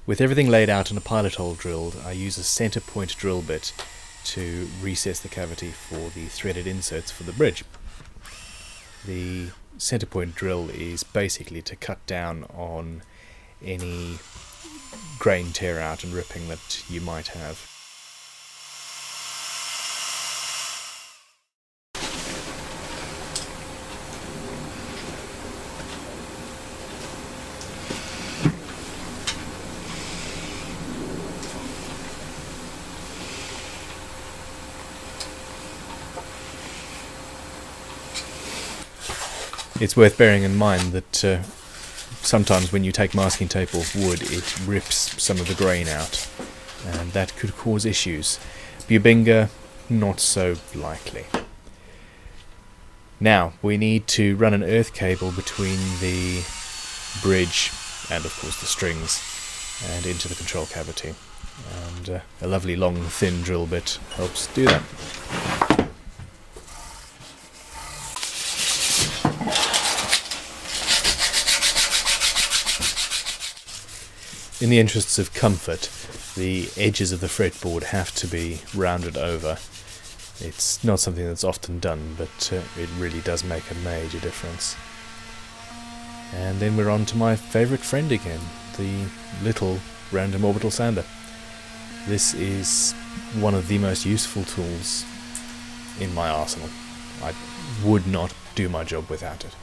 With everything laid out and a pilot hole drilled, I use a center point drill bit to recess the cavity for the threaded inserts for the bridge. The center point drill is basically to cut down on any grain tear out and ripping that you might have. It's worth bearing in mind that sometimes when you take masking tape off wood, it rips some of the grain out, and that could cause issues. Bubinga, not so likely. Now, we need to run an earth cable between the bridge and, of course, the strings, and into the control cavity. And a lovely long, thin drill bit helps do that. In the interests of comfort, the edges of the fretboard have to be rounded over. It's not something that's often done, but it really does make a major difference. And then we're on to my favourite friend again, the little random orbital sander. This is one of the most useful tools in my arsenal. I would not do my job without it.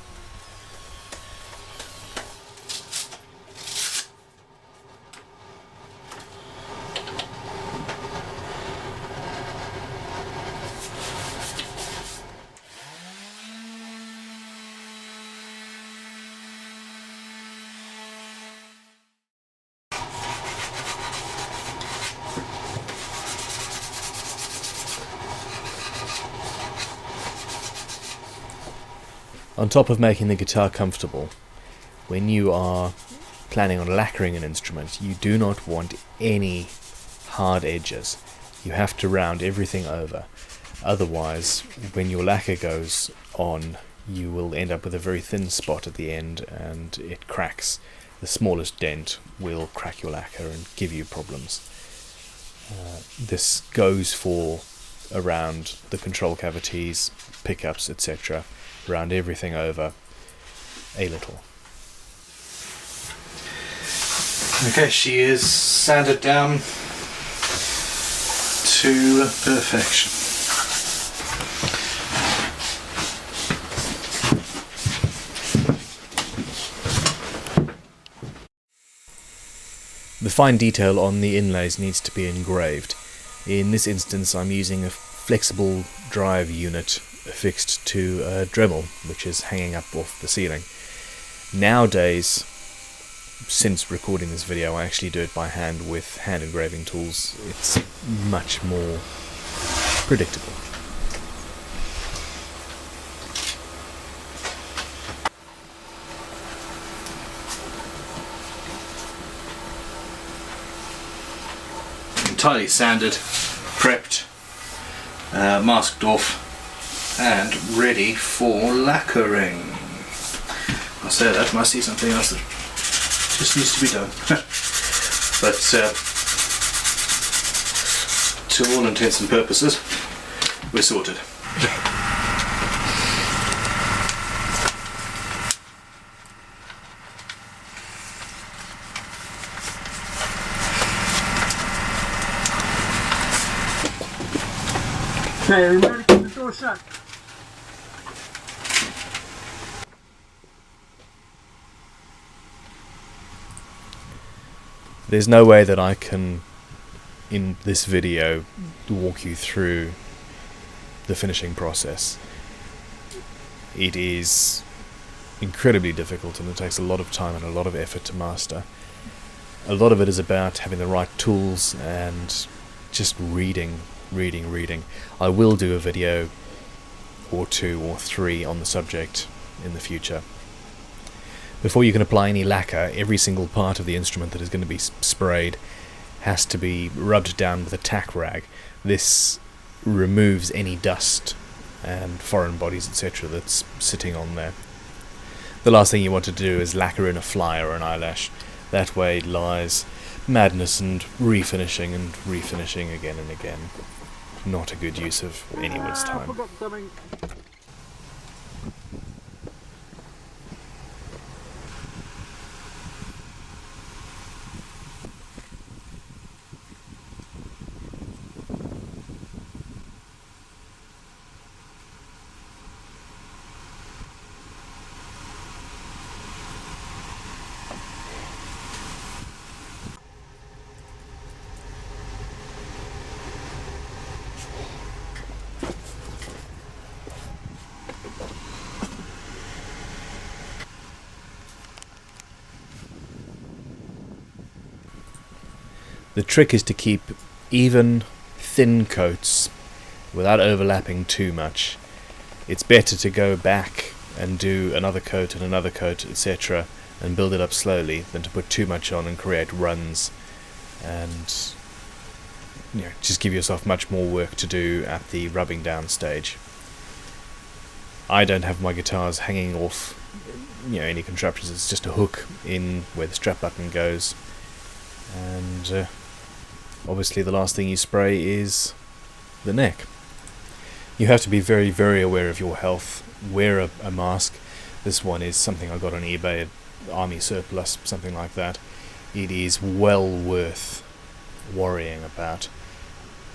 On top of making the guitar comfortable, when you are planning on lacquering an instrument, you do not want any hard edges. You have to round everything over. Otherwise, when your lacquer goes on, you will end up with a very thin spot at the end and it cracks. The smallest dent will crack your lacquer and give you problems. This goes for around the control cavities, pickups, etc. Round everything over a little. Okay, she is sanded down to perfection. The fine detail on the inlays needs to be engraved. In this instance, I'm using a flexible drive unit affixed to a Dremel, which is hanging up off the ceiling. Nowadays, since recording this video, I actually do it by hand with hand engraving tools. It's much more predictable. Entirely sanded, prepped, masked off, and ready for lacquering. I say that, I see something else that just needs to be done. But to all intents and purposes, we're sorted. Okay, remember to keep the door shut. There's no way that I can, in this video, walk you through the finishing process. It is incredibly difficult and it takes a lot of time and a lot of effort to master. A lot of it is about having the right tools and just reading. I will do a video or 2 or 3 on the subject in the future. Before you can apply any lacquer, every single part of the instrument that is going to be sprayed has to be rubbed down with a tack rag. This removes any dust and foreign bodies, etc. that's sitting on there. The last thing you want to do is lacquer in a fly or an eyelash. That way lies madness and refinishing again and again. Not a good use of anyone's I time. forgot something. The trick is to keep even, thin coats without overlapping too much. It's better to go back and do another coat, etc., and build it up slowly than to put too much on and create runs and just give yourself much more work to do at the rubbing down stage. I don't have my guitars hanging off any contraptions. It's just a hook in where the strap button goes, and obviously the last thing you spray is the neck. You have to be very, very aware of your health. Wear a mask. This one is something I got on eBay, Army Surplus, something like that. It is well worth worrying about.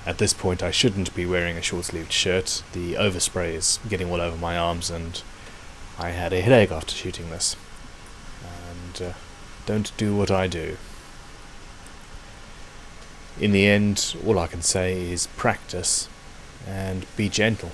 At this point I shouldn't be wearing a short-sleeved shirt. The overspray is getting all over my arms and I had a headache after shooting this. And don't do what I do. In the end, all I can say is practice and be gentle.